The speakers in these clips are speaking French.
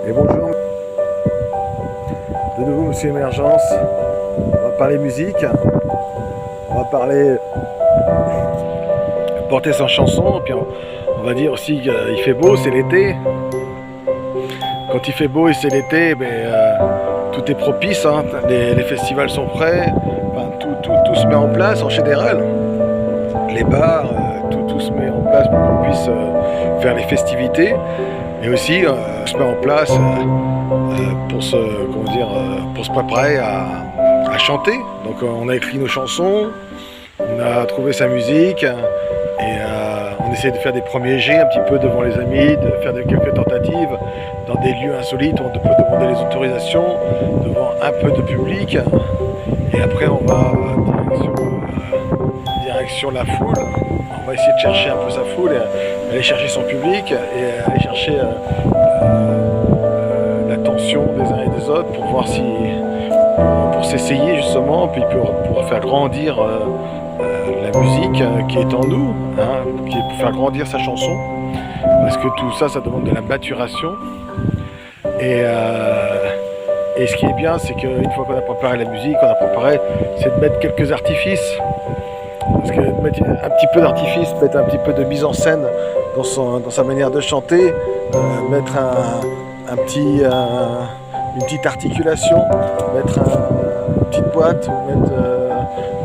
Et bonjour, de nouveau Monsieur Émergence. On va parler musique, on va parler porter sa chanson, puis on va dire aussi qu'il fait beau, c'est l'été. Quand il fait beau et c'est l'été, tout est propice, hein. Les festivals sont prêts, enfin, tout se met en place en général. Les bars, tout se met en place pour qu'on puisse faire les festivités. Et aussi se met en place pour se préparer à chanter. Donc on a écrit nos chansons, on a trouvé sa musique et on essaie de faire des premiers jets un petit peu devant les amis, de faire quelques tentatives dans des lieux insolites où on peut demander les autorisations devant un peu de public. Et après on va direction la foule. On va essayer de chercher un peu sa foule, et aller chercher son public et aller chercher l'attention des uns et des autres pour voir si, pour s'essayer justement, puis pour faire grandir la musique qui est en nous, hein, pour faire grandir sa chanson, parce que tout ça, ça demande de la maturation. Et ce qui est bien, c'est qu'une fois qu'on a préparé la musique, c'est de mettre quelques artifices. Parce que mettre un petit peu d'artifice, mettre un petit peu de mise en scène dans sa manière de chanter, mettre une petite articulation, mettre une petite boîte,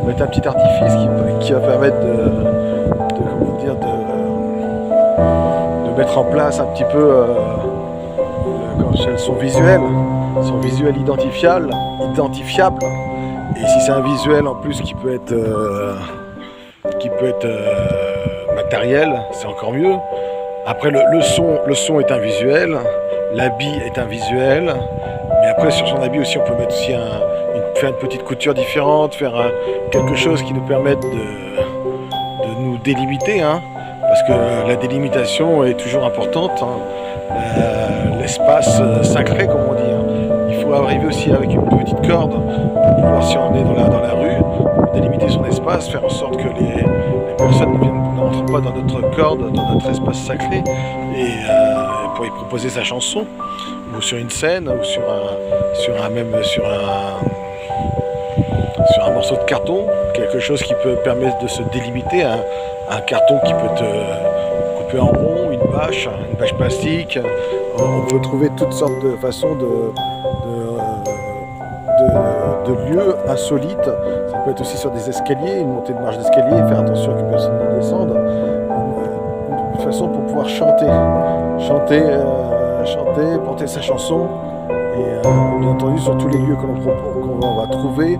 mettre un petit artifice qui va permettre de mettre en place un petit peu son visuel identifiable. Et si c'est un visuel en plus qui peut être matériel, c'est encore mieux. Après le son est un visuel, l'habit est un visuel, mais après sur son habit aussi on peut mettre aussi faire une petite couture différente, faire quelque chose qui nous permette de nous délimiter, hein, parce que la délimitation est toujours importante, hein. L'espace sacré comme on dit, hein. Il faut arriver aussi avec une petite corde pour pouvoir, si on est dans la rue, délimiter son espace, faire en sorte que les personnes n'entrent pas dans notre corde, dans notre espace sacré, et pour y proposer sa chanson, ou sur une scène, ou sur un morceau de carton, quelque chose qui peut permettre de se délimiter, un carton qui peut être coupé en rond, une bâche plastique. On peut trouver toutes sortes de façons de lieux insolites. Ça peut être aussi sur des escaliers, une montée de marche d'escalier, faire attention que personne ne descende. Une façon pour pouvoir chanter, porter sa chanson. Et bien entendu, sur tous les lieux qu'on va trouver,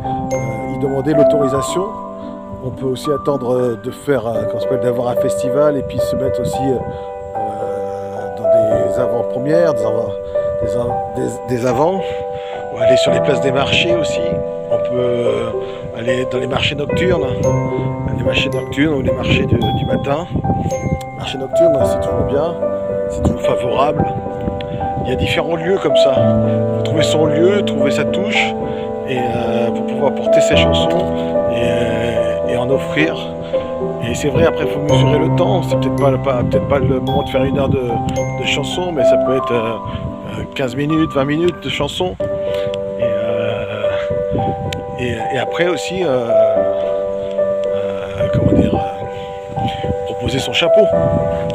y demander l'autorisation. On peut aussi attendre de faire, d'avoir un festival et puis se mettre aussi dans des avant-premières, des avants. On va aller sur les places des marchés aussi. On peut aller dans les marchés nocturnes ou les marchés du matin. Marché nocturne, c'est toujours bien, c'est toujours favorable. Il y a différents lieux comme ça. Il faut trouver son lieu, trouver sa touche, et pour pouvoir porter ses chansons et en offrir. Et c'est vrai, après il faut mesurer le temps. C'est peut-être pas le moment de faire 1 heure de chanson, mais ça peut être 15 minutes, 20 minutes de chanson. Et après aussi, proposer son chapeau.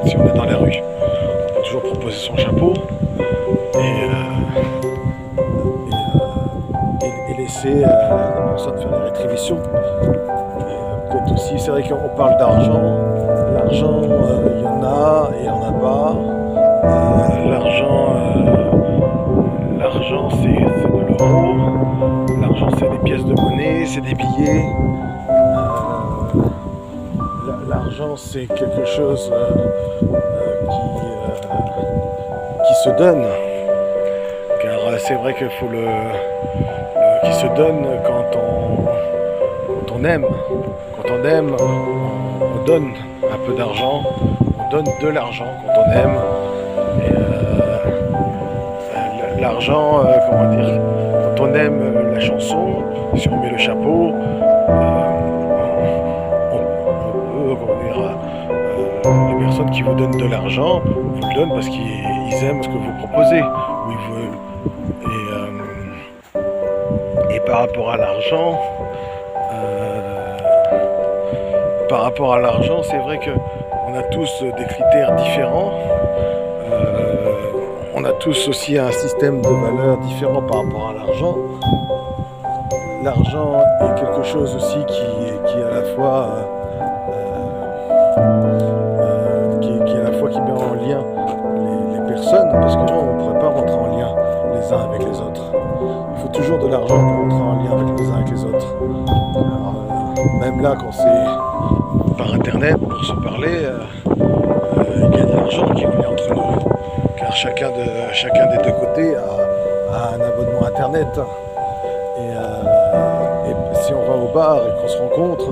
Si on est dans la rue, on peut toujours proposer son chapeau et laisser la personne faire les rétributions. Peut-être aussi, c'est vrai qu'on parle d'argent. L'argent, il y en a et il n'y en a pas. L'argent, c'est de l'euro. L'argent, c'est des pièces de monnaie, c'est des billets. L'argent, c'est quelque chose qui se donne. Car c'est vrai qu'il faut qui se donne quand on aime. Quand on aime, on donne un peu d'argent, on donne de l'argent quand on aime. Et l'argent, quand on aime la chanson, si on met le chapeau, les personnes qui vous donnent de l'argent vous le donnent parce qu'ils aiment ce que vous proposez. où il veut. Et par rapport à l'argent, c'est vrai que on a tous des critères différents. On a tous aussi un système de valeurs différent par rapport à l'argent. L'argent est quelque chose aussi qui est à la fois qui met en lien les personnes, parce que on ne pourrait pas rentrer en lien les uns avec les autres. Il faut toujours de l'argent pour rentrer en lien avec les uns avec les autres. Alors, même là, quand c'est par internet pour se parler, il y a de l'argent qui est lié entre nous, car chacun des deux côtés a un abonnement internet. Et si on va au bar et qu'on se rencontre,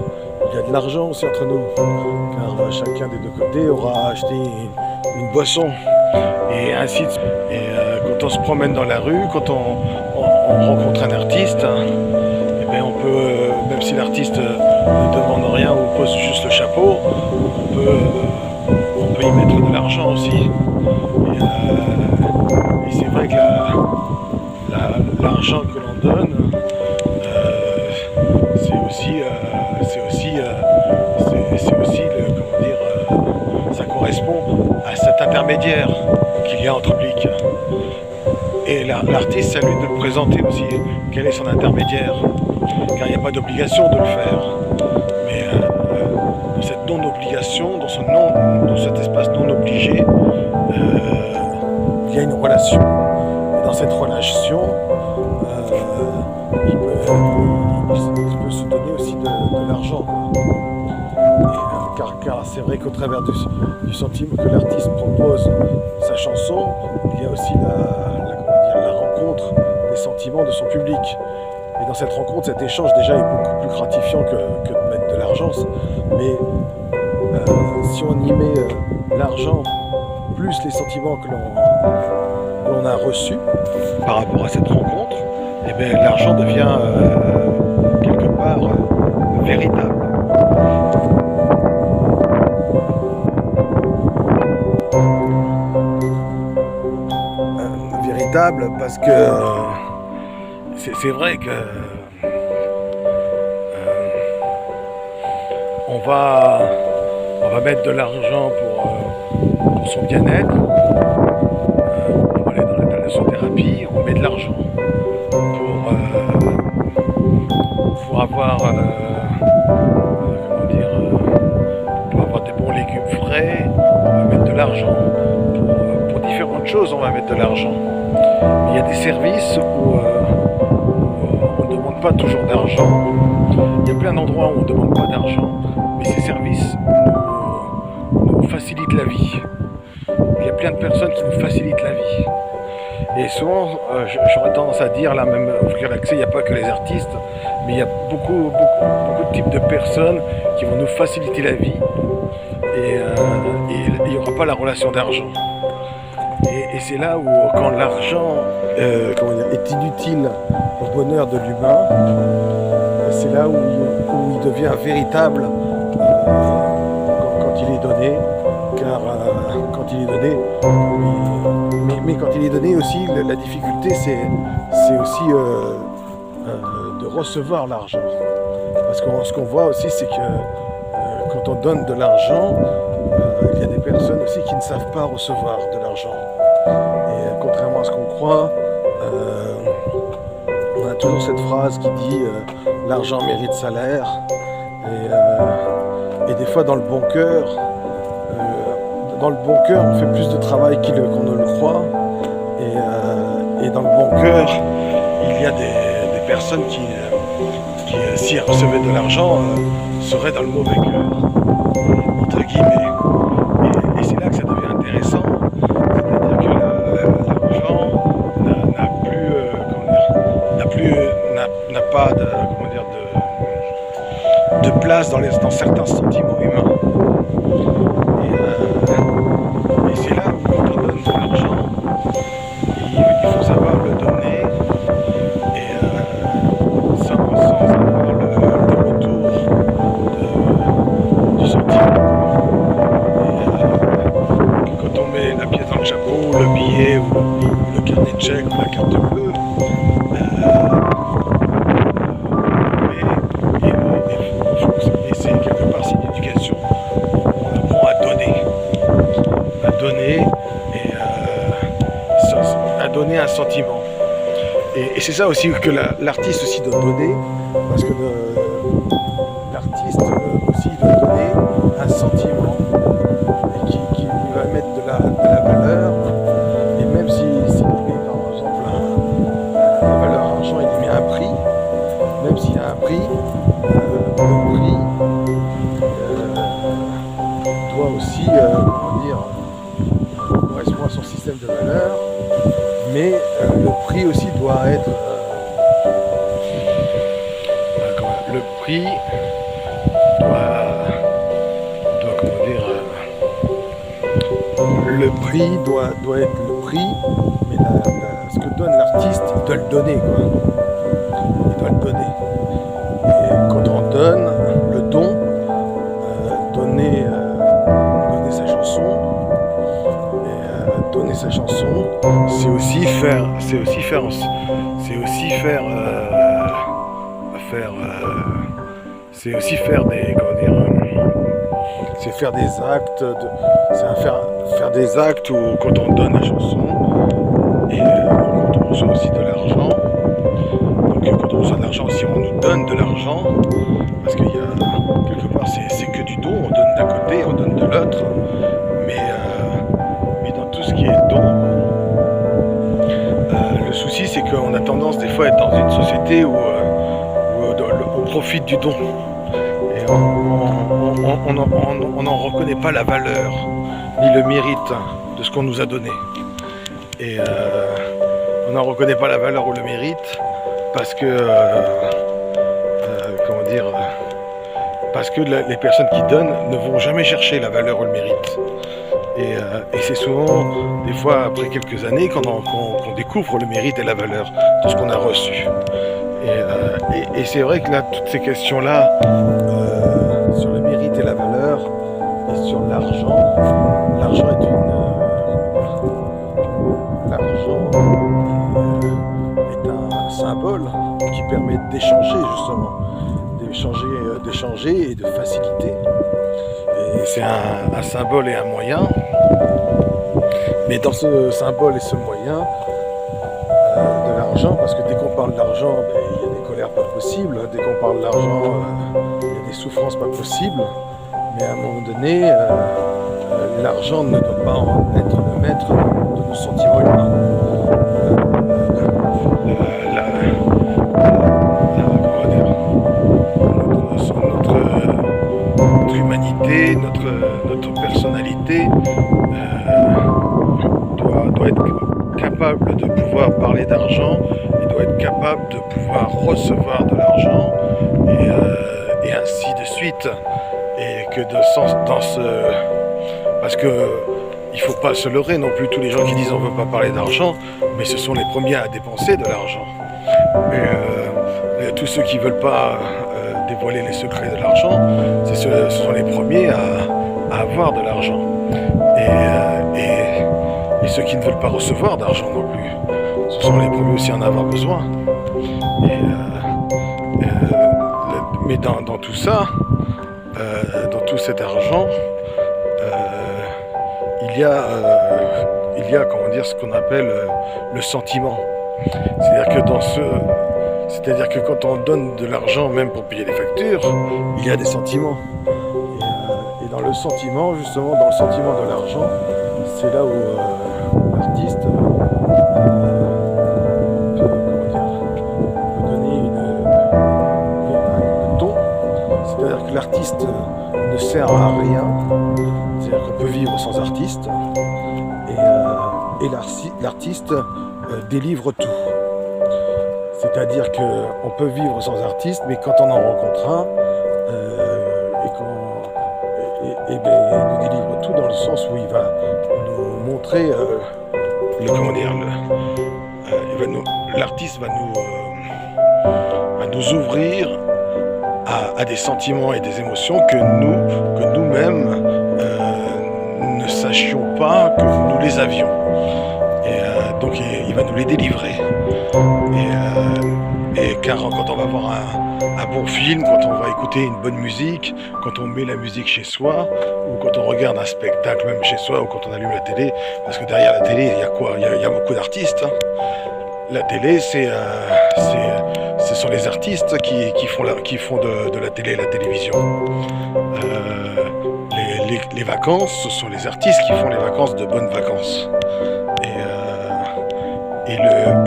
il y a de l'argent aussi entre nous, car chacun des deux côtés aura acheté une boisson, et ainsi de suite. Et quand on se promène dans la rue, quand on rencontre un artiste, et bien on peut, même si l'artiste ne demande rien ou pose juste le chapeau, on peut y mettre de l'argent aussi. Et c'est vrai que l'argent que l'on donne, ça correspond à cet intermédiaire qu'il y a entre public. Et l'artiste, c'est à lui de le présenter aussi, quel est son intermédiaire, car il n'y a pas d'obligation de le faire. Mais dans cette non-obligation, dans cet espace non obligé, il y a une relation. Et dans cette relation, il peut se donner aussi de l'argent. Car c'est vrai qu'au travers du sentiment que l'artiste propose sa chanson, il y a aussi la rencontre des sentiments de son public. Et dans cette rencontre, cet échange déjà est beaucoup plus gratifiant que de mettre de l'argent. Mais si on y met l'argent plus les sentiments que l'on a reçus par rapport à cette rencontre, eh bien, l'argent devient quelque part véritable. Parce que c'est vrai que on va mettre de l'argent pour son bien-être, pour aller dans la thalassothérapie, on met de l'argent pour avoir pour avoir des bons légumes frais, on va mettre de l'argent pour différentes choses, on va mettre de l'argent. Il y a des services où on ne demande pas toujours d'argent. Il y a plein d'endroits où on ne demande pas d'argent, mais ces services nous facilitent la vie. Il y a plein de personnes qui nous facilitent la vie. Et souvent, j'aurais tendance à dire, là même offrir l'accès, il n'y a pas que les artistes, mais il y a beaucoup de types de personnes qui vont nous faciliter la vie. Et il n'y aura pas la relation d'argent. Et c'est là où, quand l'argent est inutile au bonheur de l'humain, c'est là où il devient véritable quand il est donné. Car quand il est donné, mais quand il est donné aussi, la difficulté c'est aussi de recevoir l'argent. Parce que ce qu'on voit aussi, c'est que quand on donne de l'argent, il y a des personnes aussi qui ne savent pas recevoir de l'argent. Et contrairement à ce qu'on croit, on a toujours cette phrase qui dit l'argent mérite salaire. Et des fois, dans le bon cœur, on fait plus de travail qu'on ne le croit. Et dans le bon cœur, il y a des personnes qui si elles recevaient de l'argent, seraient dans le mauvais cœur, entre guillemets. Et c'est là que ça devient intéressant. C'est-à-dire que l'argent n'a pas de place dans certains sentiments humains. Et c'est là où, quand on donne de l'argent, il faut savoir le donner sans avoir le retour du sentiment. Et quand on met la pièce dans le chapeau, le billet ou le carnet de chèques ou la carte bleue. Et c'est quelque part c'est une éducation. On apprend à donner et à donner un sentiment. Et c'est ça aussi que l'artiste aussi doit donner, parce que l'artiste aussi doit donner un sentiment et qui va mettre de la valeur. Et même s'il met par exemple la valeur argent, il met un prix, même s'il y a un prix, le prix doit aussi correspondre à son système de valeur, mais le prix aussi doit être le prix doit être le prix, mais ce que donne l'artiste, il doit le donner, quoi. Il doit le donner. Et quand on donne le don, donner sa chanson, donner sa chanson, c'est aussi faire des actes où quand on donne la chanson et quand on reçoit aussi de l'argent. Donc quand on reçoit de l'argent aussi, on nous donne de l'argent, parce qu'il y a quelque part c'est que du don, on donne d'un côté, on donne de l'autre, mais dans tout ce qui est don, le souci c'est qu'on a tendance des fois à être dans une société où on profite du don. Et on n'en reconnaît pas la valeur ni le mérite de ce qu'on nous a donné. Et on n'en reconnaît pas la valeur ou le mérite parce que parce que les personnes qui donnent ne vont jamais chercher la valeur ou le mérite. Et c'est souvent, des fois après quelques années, qu'on découvre le mérite et la valeur de ce qu'on a reçu. Et c'est vrai que là, toutes ces questions-là, sur le mérite et la valeur, et sur l'argent est un symbole qui permet d'échanger justement, d'échanger et de faciliter. Et c'est un symbole et un moyen. Mais dans ce symbole et ce moyen de l'argent, parce que dès qu'on parle d'argent, il y a des colères pas possibles. Dès qu'on parle d'argent, il y a des souffrances pas possibles. Mais à un moment donné, l'argent ne doit pas être le maître de nos sentiments humains. Notre humanité, notre personnalité doit être capable de pouvoir parler d'argent et doit être capable de pouvoir recevoir de l'argent et ainsi de suite. Et que parce que il faut pas se leurrer non plus, tous les gens qui disent on veut pas parler d'argent, mais ce sont les premiers à dépenser de l'argent. Mais tous ceux qui veulent pas dévoiler les secrets de l'argent, ce sont les premiers à avoir de l'argent. Et ceux qui ne veulent pas recevoir d'argent non plus, ce sont les premiers aussi à en avoir besoin. Mais dans tout ça, dans tout cet argent, il y a ce qu'on appelle le sentiment. C'est-à-dire que quand on donne de l'argent, même pour payer les factures, il y a des sentiments. Et dans le sentiment, justement, dans le sentiment de l'argent, c'est là où l'artiste peut donner un don. C'est-à-dire que l'artiste ne sert à rien. C'est-à-dire qu'on peut vivre sans artiste. Et l'artiste délivre tout. C'est-à-dire qu'on peut vivre sans artiste, mais quand on en rencontre un, il nous délivre tout dans le sens où il va nous montrer, l'artiste va nous ouvrir à des sentiments et des émotions que nous-mêmes ne sachions pas que nous les avions. Et donc il va nous les délivrer. Et car quand on va voir un bon film, quand on va écouter une bonne musique, quand on met la musique chez soi, ou quand on regarde un spectacle même chez soi, ou quand on allume la télé, parce que derrière la télé, il y a quoi? Il y a beaucoup d'artistes. Hein. La télé, ce sont les artistes qui font de la télé la télévision. Les vacances, ce sont les artistes qui font les vacances de bonnes vacances. Et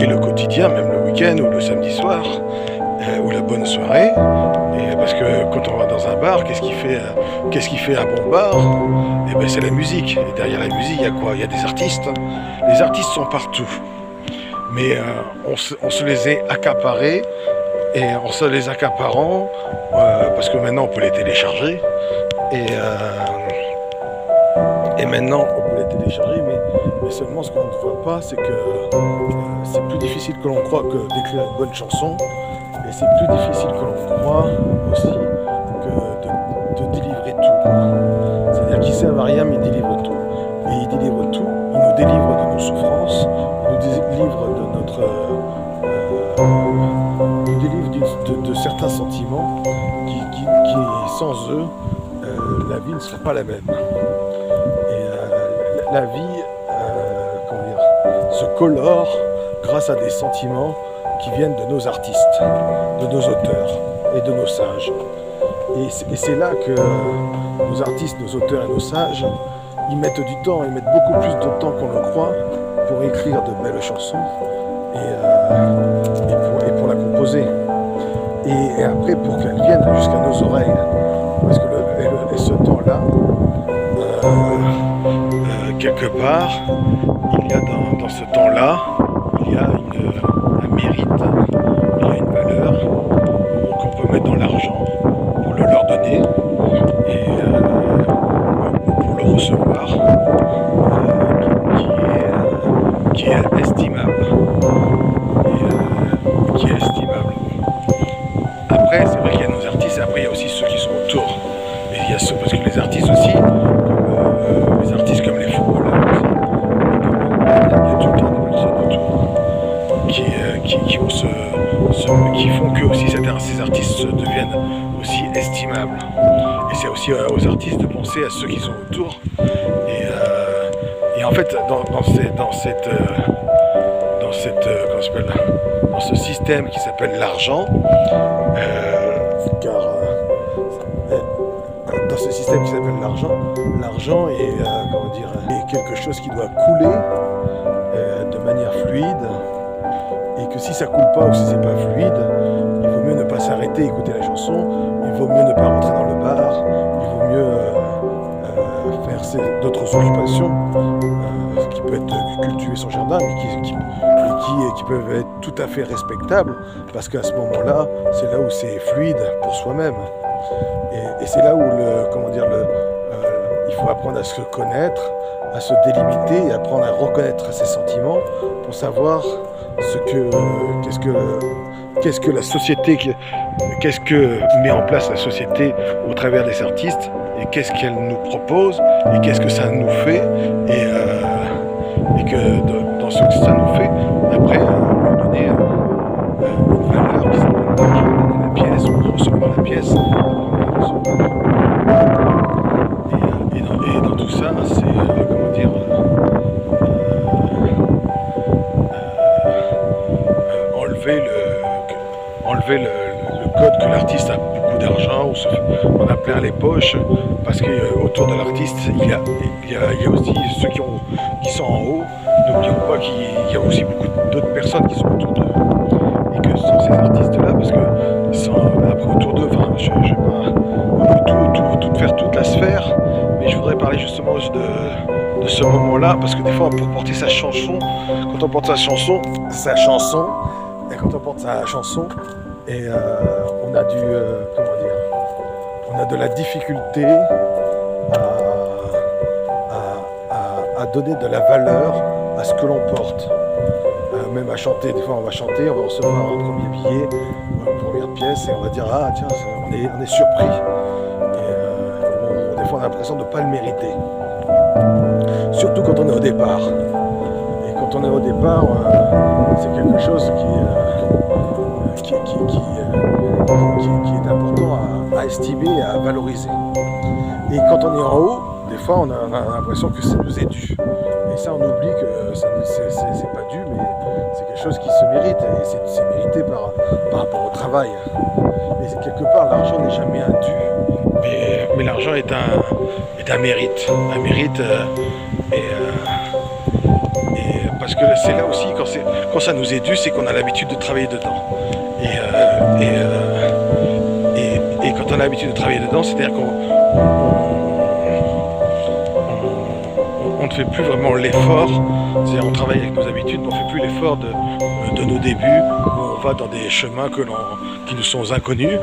le quotidien, même le week-end ou le samedi soir, ou la bonne soirée. Et parce que quand on va dans un bar, qu'est-ce qui fait un bon bar? Et ben c'est la musique. Et derrière la musique, il y a quoi? Il y a des artistes. Les artistes sont partout. Mais on se les est accaparés. Et en se les accaparant, parce que maintenant on peut les télécharger. Et maintenant on peut les télécharger, mais seulement ce qu'on ne voit pas, c'est que c'est plus difficile que l'on croit que d'écrire une bonne chanson, et c'est plus difficile que l'on croit aussi que de délivrer tout. C'est-à-dire qu'il sert à rien, mais il délivre tout. Et il délivre tout, il nous délivre de nos souffrances, il nous délivre de certains sentiments qui sans eux, la vie ne serait pas la même. La vie se colore grâce à des sentiments qui viennent de nos artistes, de nos auteurs et de nos sages. Et c'est là que nos artistes, nos auteurs et nos sages, ils mettent du temps, ils mettent beaucoup plus de temps qu'on le croit pour écrire de belles chansons et pour la composer. Et après pour qu'elle vienne jusqu'à nos oreilles. Parce que ce temps-là, quelque part, il y a dans ce temps-là, il y a un mérite, il y a une valeur qu'on peut mettre dans l'argent pour le leur donner et pour le recevoir, qui est estimable. Après, c'est vrai qu'il y a nos artistes, et après il y a aussi ceux qui sont autour. Et il y a ceux, parce que les artistes aussi, les artistes comme les footballeurs aussi, il y a tout le temps des personnes autour qui font que aussi ces artistes deviennent aussi estimables. Et c'est aussi aux artistes de penser à ceux qui sont autour. Et en fait, dans ce système qui s'appelle l'argent, dans ce système qui s'appelle l'argent est quelque chose qui doit couler de manière fluide, et que si ça coule pas ou si c'est pas fluide, il vaut mieux ne pas s'arrêter et écouter la chanson, il vaut mieux ne pas rentrer dans le bar, il vaut mieux faire d'autres occupations qui peuvent être cultiver son jardin, mais qui peuvent être tout à fait respectables, parce qu'à ce moment-là, c'est là où c'est fluide pour soi-même. Et c'est là où il faut apprendre à se connaître, à se délimiter et apprendre à reconnaître ses sentiments pour savoir qu'est-ce que la société, qu'est-ce que met en place la société au travers des artistes, et qu'est-ce qu'elle nous propose, et qu'est-ce que ça nous fait, et que dans ce que ça nous fait, après, on va donner une valeur qui s'appelle la pièce, ou recevoir la pièce. Et dans tout ça, c'est enlever le code que l'artiste a beaucoup d'argent, ou on a plein les poches, parce qu'autour de l'artiste, il y a aussi ceux qui sont en haut. N'oublions pas qu'il y a aussi beaucoup d'autres personnes qui sont autour d'eux, et que ce sont ces artistes-là, parce que après autour d'eux, je ne sais pas, on peut tout faire toute la sphère, mais je voudrais parler justement de ce moment-là, parce que des fois, pour porter sa chanson, quand on porte sa chanson, et on a on a de la difficulté à donner de la valeur à ce que l'on porte. Même à chanter, des fois on va chanter, on va recevoir un premier billet, une première pièce, et on va dire ah tiens, on est surpris. Et des fois on a l'impression de ne pas le mériter. Surtout quand on est au départ. Et quand quand on est au départ, c'est quelque chose qui est important à estimer, à valoriser. Et quand on est en haut, des fois on a l'impression que ça nous est dû. Et ça on oublie que c'est pas dû, mais c'est quelque chose qui se mérite, et c'est mérité par rapport au travail. Et quelque part l'argent n'est jamais un dû, mais l'argent est un mérite. Un mérite parce que c'est là aussi, quand ça nous est dû, c'est qu'on a l'habitude de travailler dedans. Et quand on a l'habitude de travailler dedans, c'est-à-dire qu'on ne fait plus vraiment l'effort, c'est-à-dire on travaille avec nos habitudes, mais on ne fait plus l'effort de nos débuts, où on va dans des chemins qui nous sont inconnus,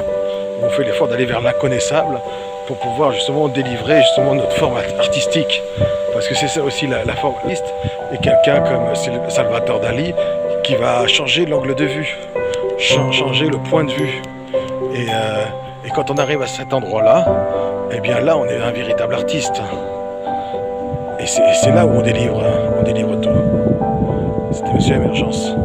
où on fait l'effort d'aller vers l'inconnaissable pour pouvoir justement délivrer justement notre forme artistique. Parce que c'est ça aussi la forme artiste, et quelqu'un comme Salvador Dali qui va changer l'angle de vue, changer le point de vue. Et quand on arrive à cet endroit-là, eh bien là on est un véritable artiste. Et c'est là où on délivre tout. C'était Monsieur Émergence.